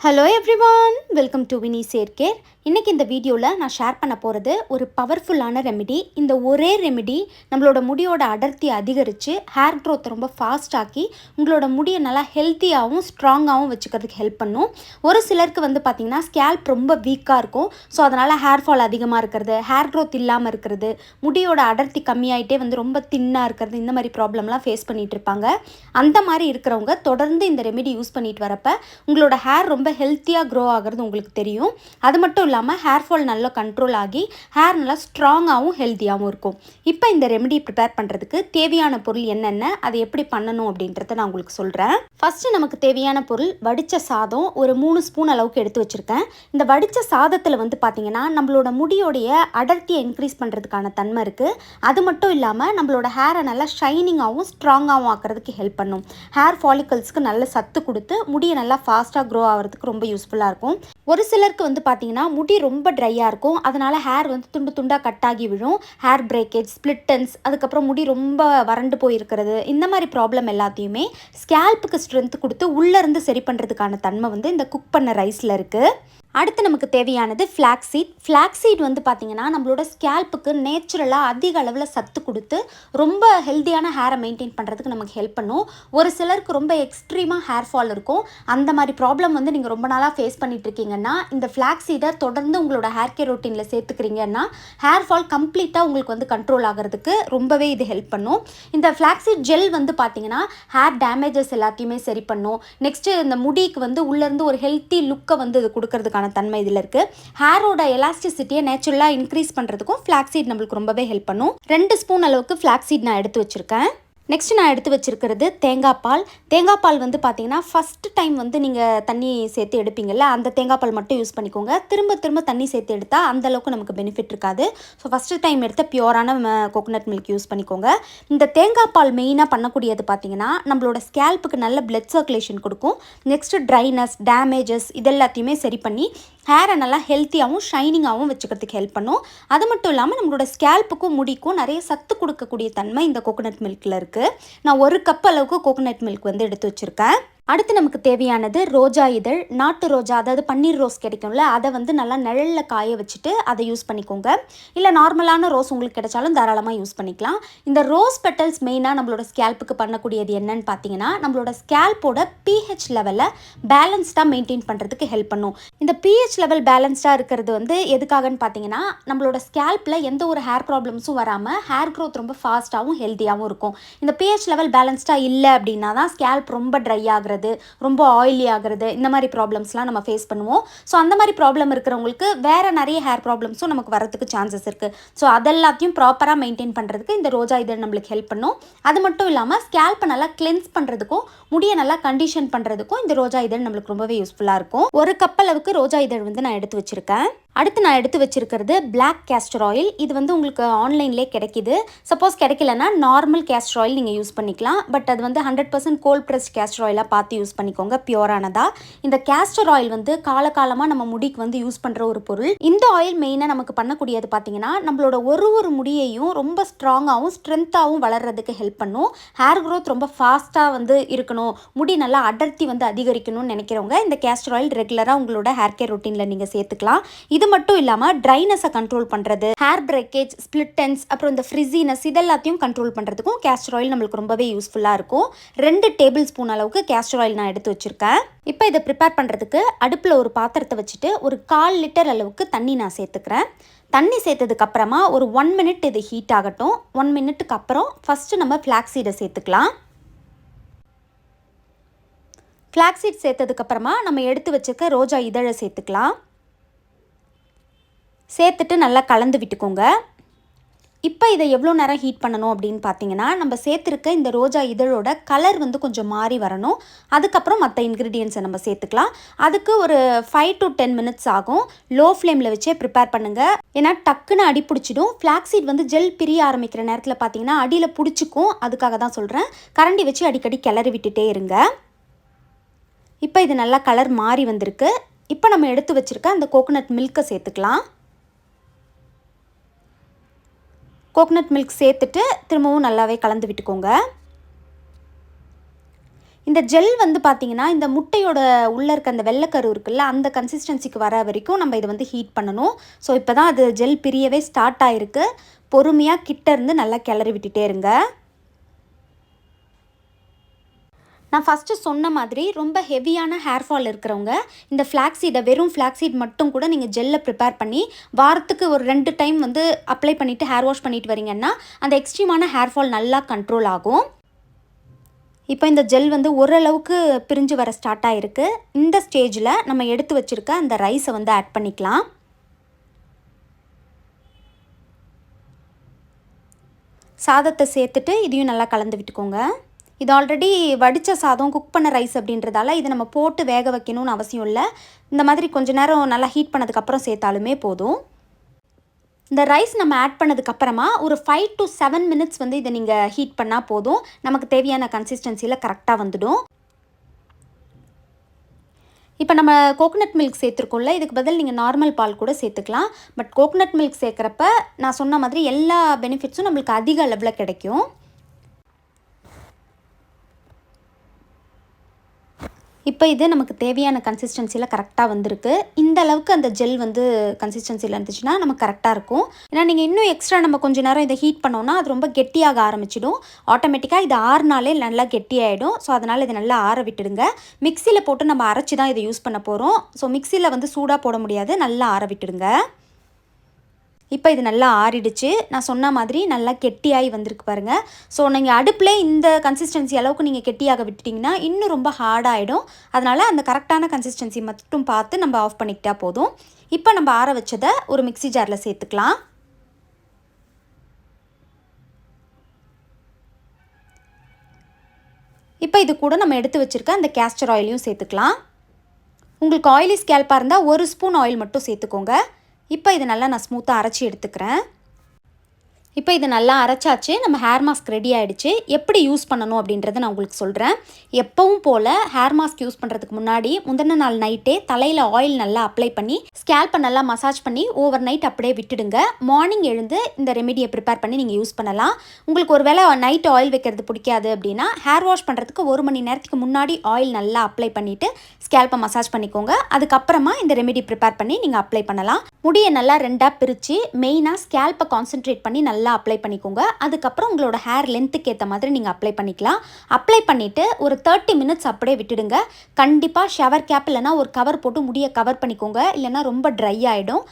Hello everyone, welcome to Vini hair care. இன்றைக்கி இந்த வீடியோவில் நான் ஷேர் பண்ண போகிறது ஒரு பவர்ஃபுல்லான ரெமெடி. இந்த ஒரே ரெமெடி நம்மளோட முடியோட அடர்த்தி அதிகரித்து ஹேர் க்ரோத் ரொம்ப ஃபாஸ்டாக்கி உங்களோட முடியை நல்லா ஹெல்த்தியாகவும் ஸ்ட்ராங்காகவும் வச்சுக்கிறதுக்கு ஹெல்ப் பண்ணும். ஒரு சிலருக்கு பார்த்திங்கன்னா ஸ்கேல்ப் ரொம்ப வீக்காக இருக்கும். ஸோ அதனால் ஹேர் ஃபால் அதிகமாக இருக்கிறது, ஹேர் க்ரோத் இல்லாமல் இருக்கிறது, முடியோட அடர்த்தி கம்மியாயிட்டே ரொம்ப தின்னாக இருக்கிறது, இந்த மாதிரி ப்ராப்ளம்லாம் ஃபேஸ் பண்ணிகிட்டு இருப்பாங்க. அந்த மாதிரி இருக்கிறவங்க தொடர்ந்து இந்த ரெமெடி யூஸ் பண்ணிட்டு வரப்போ உங்களோட ஹேர் ரொம்ப ஹெல்த்தியாக க்ரோ ஆகிறது உங்களுக்கு தெரியும். அது மட்டும் இல்லாமல் ஹேர் ஃபால் நல்லா கண்ட்ரோல் ஆகி ஹேர் நல்லா ஸ்ட்ராங்காகவும் ஹெல்த்தியாகவும் இருக்கும். இப்போ இந்த ரெமெடி ப்ரிப்பேர் பண்ணுறதுக்கு தேவையான பொருள் என்னென்ன, அதை எப்படி பண்ணணும் அப்படின்றத நான் உங்களுக்கு சொல்கிறேன். ஃபஸ்ட்டு நமக்கு தேவையான பொருள் வடித்த சாதம் ஒரு 3 ஸ்பூன் அளவுக்கு எடுத்து வச்சுருக்கேன். இந்த வடித்த சாதத்தில் பார்த்திங்கன்னா நம்மளோட முடியோடைய அடர்த்தியை இன்க்ரீஸ் பண்ணுறதுக்கான தன்மை இருக்குது. அது மட்டும் இல்லாமல் நம்மளோட ஹேரை நல்லா ஷைனிங்காகவும் ஸ்ட்ராங்காகவும் ஆக்கிறதுக்கு ஹெல்ப் பண்ணும். ஹேர் ஃபாலிகல்ஸ்க்கு நல்ல சத்து கொடுத்து முடியை நல்லா ஃபாஸ்ட்டாக க்ரோ ஆகிறதுக்கு ரொம்ப யூஸ்ஃபுல்லாக இருக்கும். ஒரு சிலருக்கு பார்த்திங்கன்னா முடி ரொம்ப ட்ரையாக இருக்கும். அதனால் ஹேர் துண்டு துண்டாக கட் ஆகி விழும். ஹேர் பிரேக்கேஜ், ஸ்ப்ளிட்டன்ஸ், அதுக்கப்புறம் முடி ரொம்ப வறண்டு போயிருக்கிறது, இந்த மாதிரி ப்ராப்ளம் எல்லாத்தையுமே ஸ்கேல்ப்புக்கு ஸ்ட்ரென்த் கொடுத்து உள்ளேருந்து சரி பண்ணுறதுக்கான தன்மை இந்த குக் பண்ண ரைஸில் இருக்குது. அடுத்து நமக்கு தேவையானது ஃப்ளாக்ஸீட். ஃப்ளாக்ஸீட் பார்த்திங்கன்னா நம்மளோட ஸ்கேல்ப்புக்கு நேச்சுரலாக அதிக அளவில் சத்து கொடுத்து ரொம்ப ஹெல்த்தியான ஹேரை மெயின்டைன் பண்ணுறதுக்கு நமக்கு ஹெல்ப் பண்ணும். ஒரு சிலருக்கு ரொம்ப எக்ஸ்ட்ரீமாக ஹேர் ஃபால் இருக்கும். அந்த மாதிரி ப்ராப்ளம் நீங்கள் ரொம்ப நாளாக ஃபேஸ் பண்ணிட்டு இருக்கீங்கன்னா இந்த ஃப்ளாக்ஸீடை தொடர்ந்து உங்களோட ஹேர் கேர் ரொட்டீனில் சேர்த்துக்கிறீங்கன்னா ஹேர் ஃபால் கம்ப்ளீட்டாக உங்களுக்கு கண்ட்ரோல் ஆகிறதுக்கு ரொம்பவே இது ஹெல்ப் பண்ணும். இந்த ஃப்ளாக்ஸீட் ஜெல் பார்த்திங்கன்னா ஹேர் டேமேஜஸ் எல்லாத்தையுமே சரி பண்ணும். நெக்ஸ்ட்டு இந்த முடிக்கு உள்ளேருந்து ஒரு ஹெல்த்தி லுக்கை இது கொடுக்கறதுக்கு தன்மை இதில் இருக்குது. ஹேரோட எலாஸ்டிசிட்டியை நேச்சுரலாக இன்க்ரீஸ் பண்ணுறதுக்கும் ஃப்ளாக்ஸீட் நம்மளுக்கு ரொம்பவே ஹெல்ப் பண்ணும். 2 ஸ்பூன் அளவுக்கு ஃப்ளாக்ஸீட் நான் எடுத்து வச்சுருக்கேன். நெக்ஸ்ட் நான் எடுத்து வச்சுருக்கிறது தேங்காய் பால். தேங்காய் பால் பார்த்திங்கன்னா ஃபஸ்ட்டு டைம் நீங்கள் தண்ணி சேர்த்து எடுப்பீங்கள்ல, அந்த தேங்காய் பால் மட்டும் யூஸ் பண்ணிக்கோங்க. திரும்ப திரும்ப தண்ணி சேர்த்து எடுத்தால் அந்தளவுக்கு நமக்கு பெனிஃபிட் இருக்காது. ஸோ ஃபஸ்ட்டு டைம் எடுத்த பியூரான கோகோனட் மில்க் யூஸ் பண்ணிக்கோங்க. இந்த தேங்காய் பால் மெயினாக பண்ணக்கூடியது பார்த்திங்கன்னா நம்மளோட ஸ்கேல்ப்புக்கு நல்ல பிளட் சர்க்குலேஷன் கொடுக்கும். நெக்ஸ்ட்டு ட்ரைனஸ், டேமேஜஸ் இதெல்லாத்தையுமே சரி பண்ணி ஹேரை நல்லா ஹெல்த்தியாகவும் ஷைனிங்காகவும் வச்சுக்கிறதுக்கு ஹெல்ப் பண்ணும். அது மட்டும் இல்லாமல் நம்மளோட ஸ்கேல்ப்புக்கும் முடிக்கும் நிறைய சத்து கொடுக்கக்கூடிய தன்மை இந்த கோகோனட் மில்கில் இருக்குது. நான் 1 கப் அளவுக்கு கோகோனட் மில்க் எடுத்து வச்சுருக்கேன். அடுத்து நமக்கு தேவையானது ரோஜா இதழ். நாட்டு ரோஜா, அதாவது பன்னீர் ரோஸ் கிடைக்கும்ல, அதை நல்லா நிழலில் காய வச்சுட்டு அதை யூஸ் பண்ணிக்கோங்க. இல்லை நார்மலான ரோஸ் உங்களுக்கு கிடைச்சாலும் தாராளமாக யூஸ் பண்ணிக்கலாம். இந்த ரோஸ் பெட்டல்ஸ் மெயினாக நம்மளோட ஸ்கேல்ப்புக்கு பண்ணக்கூடியது என்னன்னு பார்த்தீங்கன்னா நம்மளோட ஸ்கேல்ப்போட pH லெவலில் பேலன்ஸ்டாக மெயின்டைன் பண்ணுறதுக்கு ஹெல்ப் பண்ணும். இந்த pH லெவல் பேலன்ஸ்டாக இருக்கிறது எதுக்காகன்னு பார்த்தீங்கன்னா நம்மளோட ஸ்கேல்ப்பில் எந்த ஒரு ஹேர் ப்ராப்ளம்ஸும் வராமல் ஹேர் க்ரோத் ரொம்ப ஃபாஸ்ட்டாகவும் ஹெல்த்தியாகவும் இருக்கும். இந்த pH லெவல் பேலன்ஸ்டாக இல்லை அப்படின்னா தான் ஸ்கேல்ப் ரொம்ப ட்ரை ஆகிறது, ரொம்ப ஆயிலி ஆகிறது, இந்த மாதிரி ப்ராப்ளம்ஸ்லாம் நம்ம ஃபேஸ் பண்ணுவோம். ஸோ அந்த மாதிரி ப்ராப்ளம் இருக்கிறவங்களுக்கு வேறு நிறைய ஹேர் ப்ராப்ளம்ஸும் நமக்கு வரதுக்கு சான்சஸ் இருக்குது. ஸோ அதெல்லாத்தையும் ப்ராப்பராக மெயின்டைன் பண்ணுறதுக்கு இந்த ரோஜா இதழ் நம்மளுக்கு ஹெல்ப் பண்ணும். அது மட்டும் இல்லாமல் ஸ்கேல்ப்பை நல்லா கிளென்ஸ் பண்ணுறதுக்கும் முடியை நல்லா கண்டிஷன் பண்ணுறதுக்கும் இந்த ரோஜா இதழ் நம்மளுக்கு ரொம்பவே யூஸ்ஃபுல்லாக இருக்கும். 1 கப் அளவுக்கு ரோஜா இதழ் நான் எடுத்து வச்சுருக்கேன். அடுத்து நான் எடுத்து வச்சுருக்கிறது பிளாக் கேஸ்டர் ஆயில். இது உங்களுக்கு ஆன்லைன்லேயே கிடைக்கிது. சப்போஸ் கிடைக்கலன்னா நார்மல் கேஸ்டர் ஆயில் நீங்கள் யூஸ் பண்ணிக்கலாம். பட் அது 100% கோல்ட் ப்ரெஸ்ட் கேஸ்டர் ஆயிலாக பார்த்து யூஸ் பண்ணிக்கோங்க, பியூரானதாக. இந்த கேஸ்டர் ஆயில் காலகாலமாக நம்ம முடிக்கு யூஸ் பண்ணுற ஒரு பொருள். இந்த ஆயில் மெயினாக நமக்கு பண்ணக்கூடியது பார்த்திங்கன்னா நம்மளோட ஒரு முடியையும் ரொம்ப ஸ்ட்ராங்காகவும் ஸ்ட்ரென்த்தாகவும் வளர்கிறதுக்கு ஹெல்ப் பண்ணும். ஹேர் க்ரோத் ரொம்ப ஃபாஸ்ட்டாக இருக்கணும், முடி நல்லா அடர்த்தி அதிகரிக்கணும்னு நினைக்கிறவங்க இந்த கேஸ்டர் ஆயில் ரெகுலராக உங்களோட ஹேர் கேர் ரொட்டீனில் நீங்கள் சேர்த்துக்கலாம். இது மட்டும் இல்லாமல் ட்ரைனஸை கண்ட்ரோல் பண்ணுறது, ஹேர் பிரேக்கேஜ், ஸ்ப்ளிட்டன்ஸ், அப்புறம் இந்த ஃப்ரிஸினஸ் இதெல்லாத்தையும் கண்ட்ரோல் பண்ணுறதுக்கும் கேஸ்டர் ஆயில் நம்மளுக்கு ரொம்பவே யூஸ்ஃபுல்லாக இருக்கும். 2 டேபிள் ஸ்பூன் அளவுக்கு கேஸ்டர் ஆயில் நான் எடுத்து வச்சுருக்கேன். இப்போ இதை ப்ரிப்பேர் பண்ணுறதுக்கு அடுப்பில் ஒரு பாத்திரத்தை வச்சுட்டு ஒரு 1/4 லிட்டர் அளவுக்கு தண்ணி நான் சேர்த்துக்கிறேன். தண்ணி சேர்த்ததுக்கப்புறமா ஒரு 1 மினிட் இது ஹீட் ஆகட்டும். 1 மினிட்டுக்கு அப்புறம் ஃபஸ்ட்டு நம்ம ஃப்ளாக்ஸீடை சேர்த்துக்கலாம். ஃப்ளாக்ஸீட் சேர்த்ததுக்கப்புறமா நம்ம எடுத்து வச்சுருக்க ரோஜா இதழை சேர்த்துக்கலாம். சேர்த்துட்டு நல்லா கலந்து விட்டுக்கோங்க. இப்போ இதை எவ்வளோ நேரம் ஹீட் பண்ணணும் அப்படின்னு பார்த்தீங்கன்னா நம்ம சேர்த்துருக்க இந்த ரோஜா இதழோட கலர் கொஞ்சம் மாறி வரணும். அதுக்கப்புறம் மற்ற இன்க்ரீடியன்ஸை நம்ம சேர்த்துக்கலாம். அதுக்கு ஒரு 5 to 10 மினிட்ஸ் ஆகும். லோ ஃப்ளேமில் வச்சே ப்ரிப்பேர் பண்ணுங்கள். ஏன்னா டக்குன்னு அடி பிடிச்சிடும். ஃப்ளாக்ஸீட் ஜெல் பிரிய ஆரம்பிக்கிற நேரத்தில் பார்த்தீங்கன்னா அடியில் பிடிச்சிக்கும். அதுக்காக தான் சொல்கிறேன். கரண்டி வச்சு அடிக்கடி கிளறி விட்டுட்டே இருங்க. இப்போ இது நல்லா கலர் மாறி வந்திருக்கு. இப்போ நம்ம எடுத்து வச்சுருக்க அந்த கோகோனட் மில்கை சேர்த்துக்கலாம். கோகோனட் மில்க் சேர்த்துட்டு திரும்பவும் நல்லாவே கலந்து விட்டுக்கோங்க. இந்த ஜெல் வந்து பார்த்திங்கன்னா இந்த முட்டையோட உள்ளே இருக்க அந்த வெள்ளைக்கரு இருக்குல்ல அந்த கன்சிஸ்டன்சிக்கு வர வரைக்கும் நம்ம இதை வந்து ஹீட் பண்ணணும். ஸோ இப்போ தான் அது ஜெல் பிரியவே ஸ்டார்ட் ஆகிருக்கு. பொறுமையாக கிட்ட இருந்து நல்லா கிளறி விட்டுட்டே இருங்க. நான் ஃபஸ்ட்டு சொன்ன மாதிரி ரொம்ப ஹெவியான ஹேர் ஃபால் இருக்கிறவங்க இந்த ஃப்ளாக்ஸீடை வெறும் ஃப்ளாக்ஸீட் மட்டும் கூட நீங்கள் ஜெல்லை ப்ரிப்பேர் பண்ணி வாரத்துக்கு ஒரு 2 டைம் வந்து அப்ளை பண்ணிவிட்டு ஹேர் வாஷ் பண்ணிட்டு வரீங்கன்னா அந்த எக்ஸ்ட்ரீமான ஹேர் ஃபால் நல்லா கண்ட்ரோல் ஆகும். இப்போ இந்த ஜெல் வந்து ஓரளவுக்கு பிரிஞ்சு வர ஸ்டார்ட் ஆகிருக்கு. இந்த ஸ்டேஜில் நம்ம எடுத்து வச்சுருக்க அந்த ரைஸை வந்து ஆட் பண்ணிக்கலாம். சாதத்தை சேர்த்துட்டு இதையும் நல்லா கலந்து விட்டுக்கோங்க. இது ஆல்ரெடி வடித்த சாதம் குக் பண்ண ரைஸ் அப்படின்றதால இதை நம்ம போட்டு வேக வைக்கணும்னு அவசியம் இல்லை. இந்த மாதிரி கொஞ்ச நேரம் நல்லா ஹீட் பண்ணதுக்கப்புறம் சேர்த்தாலுமே போதும். இந்த ரைஸ் நம்ம ஆட் பண்ணதுக்கப்புறமா ஒரு 5 to 7 மினிட்ஸ் வந்து இதை நீங்கள் ஹீட் பண்ணால் போதும். நமக்கு தேவையான கன்சிஸ்டன்சியில் கரெக்டாக வந்துடும். இப்போ நம்ம கோகோனட் மில்க் சேர்த்துருக்கோம்ல, இதுக்கு பதில் நீங்கள் நார்மல் பால் கூட சேர்த்துக்கலாம். பட் கோகோனட் மில்க் சேர்க்குறப்ப நான் சொன்ன மாதிரி எல்லா பெனிஃபிட்ஸும் நம்மளுக்கு அதிக அளவில் கிடைக்கும். இப்போ இது நமக்கு தேவையான கன்சிஸ்டன்சியில் கரெக்டாக வந்திருக்கு. இந்த அளவுக்கு அந்த ஜெல் வந்து கன்சிஸ்டன்சியில் இருந்துச்சுன்னா நமக்கு கரெக்டாக இருக்கும். ஏன்னா நீங்கள் இன்னும் எக்ஸ்ட்ரா நம்ம கொஞ்சம் நேரம் இதை ஹீட் பண்ணோன்னா அது ரொம்ப கெட்டியாக ஆரம்பிச்சிடும். ஆட்டோமேட்டிக்காக இது ஆறுனாலே நல்லா கெட்டியாகிடும். ஸோ அதனால் இதை நல்லா ஆற விட்டுடுங்க. மிக்சியில் போட்டு நம்ம அரைச்சி தான் இதை யூஸ் பண்ண போகிறோம். ஸோ மிக்சியில் வந்து சூடாக போட முடியாது, நல்லா ஆற விட்டுடுங்க. இப்போ இது நல்லா ஆறிடுச்சு. நான் சொன்ன மாதிரி நல்லா கெட்டியாகி வந்திருக்கு பாருங்கள். ஸோ நீங்கள் அடுப்பில் இந்த கன்சிஸ்டன்சி அளவுக்கு நீங்கள் கெட்டியாக விட்டுட்டிங்கன்னா இன்னும் ரொம்ப ஹார்டாகிடும். அதனால் அந்த கரெக்டான கன்சிஸ்டன்சி மட்டும் பார்த்து நம்ம ஆஃப் பண்ணிக்கிட்டா போதும். இப்போ நம்ம ஆற வச்சதை ஒரு மிக்ஸி ஜாரில் சேர்த்துக்கலாம். இப்போ இது கூட நம்ம எடுத்து வச்சுருக்க அந்த கேஸ்டர் ஆயிலையும் சேர்த்துக்கலாம். உங்களுக்கு ஆயிலி ஸ்கேல்பாக இருந்தால் 1 ஸ்பூன் ஆயில் மட்டும் சேர்த்துக்கோங்க. இப்போ இதை நல்லா நான் ஸ்மூத்தாக அரைச்சி எடுத்துக்கிறேன். இப்போ இது நல்லா அரைச்சாச்சு. நம்ம ஹேர் மாஸ்க் ரெடி ஆகிடுச்சு. எப்படி யூஸ் பண்ணணும் அப்படின்றத நான் உங்களுக்கு சொல்கிறேன். எப்பவும் போல் ஹேர் மாஸ்க் யூஸ் பண்ணுறதுக்கு முன்னாடி முந்தின நாள் நைட்டே தலையில் ஆயில் நல்லா அப்ளை பண்ணி ஸ்கேல்பை நல்லா மசாஜ் பண்ணி ஓவர் நைட் அப்படியே விட்டுடுங்க. மார்னிங் எழுந்து இந்த ரெமிடியை ப்ரிப்பேர் பண்ணி நீங்கள் யூஸ் பண்ணலாம். உங்களுக்கு ஒரு வேளை நைட் ஆயில் வைக்கிறது பிடிக்காது அப்படின்னா ஹேர் வாஷ் பண்ணுறதுக்கு 1 மணி நேரத்துக்கு முன்னாடி ஆயில் நல்லா அப்ளை பண்ணிவிட்டு ஸ்கேல்பை மசாஜ் பண்ணிக்கோங்க. அதுக்கப்புறமா இந்த ரெமிடி ப்ரிப்பேர் பண்ணி நீங்கள் அப்ளை பண்ணலாம். முடியை நல்லா 2ஆக பிரித்து மெயினாக ஸ்கேல்பை கான்சென்ட்ரேட் பண்ணி நல்லா அப்ளை பண்ணிக்கோங்க. அதுக்கப்புறம் உங்களோட ஹேர் லென்த்துக்கு ஏற்ற மாதிரி நீங்கள் அப்ளை பண்ணிக்கலாம். அப்ளை பண்ணிவிட்டு ஒரு 30 மினிட்ஸ் அப்படியே விட்டுடுங்க. கண்டிப்பாக ஷவர் கேப் இல்லைனா ஒரு கவர் போட்டு முடியை கவர் பண்ணிக்கோங்க, இல்லைனா ரொம்ப ட்ரை ஆகிடும்.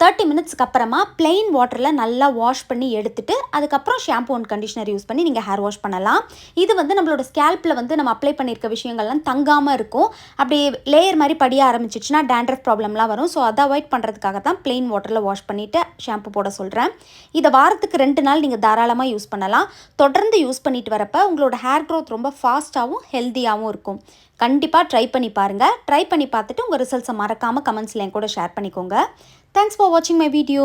30 மினிட்ஸ்க்கு அப்புறமா பிளெயின் வாட்டரில் நல்லா வாஷ் பண்ணி எடுத்துட்டு அதுக்கப்புறம் ஷாம்பு அண்ட் கண்டிஷனர் யூஸ் பண்ணி நீங்கள் ஹேர் வாஷ் பண்ணலாம். இது வந்து நம்மளோட ஸ்கேல்பில் வந்து நம்ம அப்ளை பண்ணியிருக்க விஷயங்கள்லாம் தங்காமல் இருக்கும். அப்படி லேயர் மாதிரி படிய ஆரம்பிச்சிச்சுன்னா டேண்ட்ரஃப் ப்ராப்ளம்லாம் வரும். ஸோ அதை அவாய்ட் பண்ணுறதுக்காக தான் பிளெயின் வாட்டரில் வாஷ் பண்ணிவிட்டு ஷாம்பு போட சொல்கிறேன். இதை வாரத்துக்கு 2 நாள் நீங்கள் தாராளமாக யூஸ் பண்ணலாம். தொடர்ந்து யூஸ் பண்ணிட்டு வரப்போ உங்களோட ஹேர் க்ரோத் ரொம்ப ஃபாஸ்ட்டாகவும் ஹெல்த்தியாகவும் இருக்கும். கண்டிப்பாக ட்ரை பண்ணி பாருங்கள். ட்ரை பண்ணி பார்த்துட்டு உங்கள் ரிசல்ட்ஸை மறக்காமல் கமெண்ட்ஸில் என் கூட ஷேர் பண்ணிக்கோங்க. Thanks for watching my video.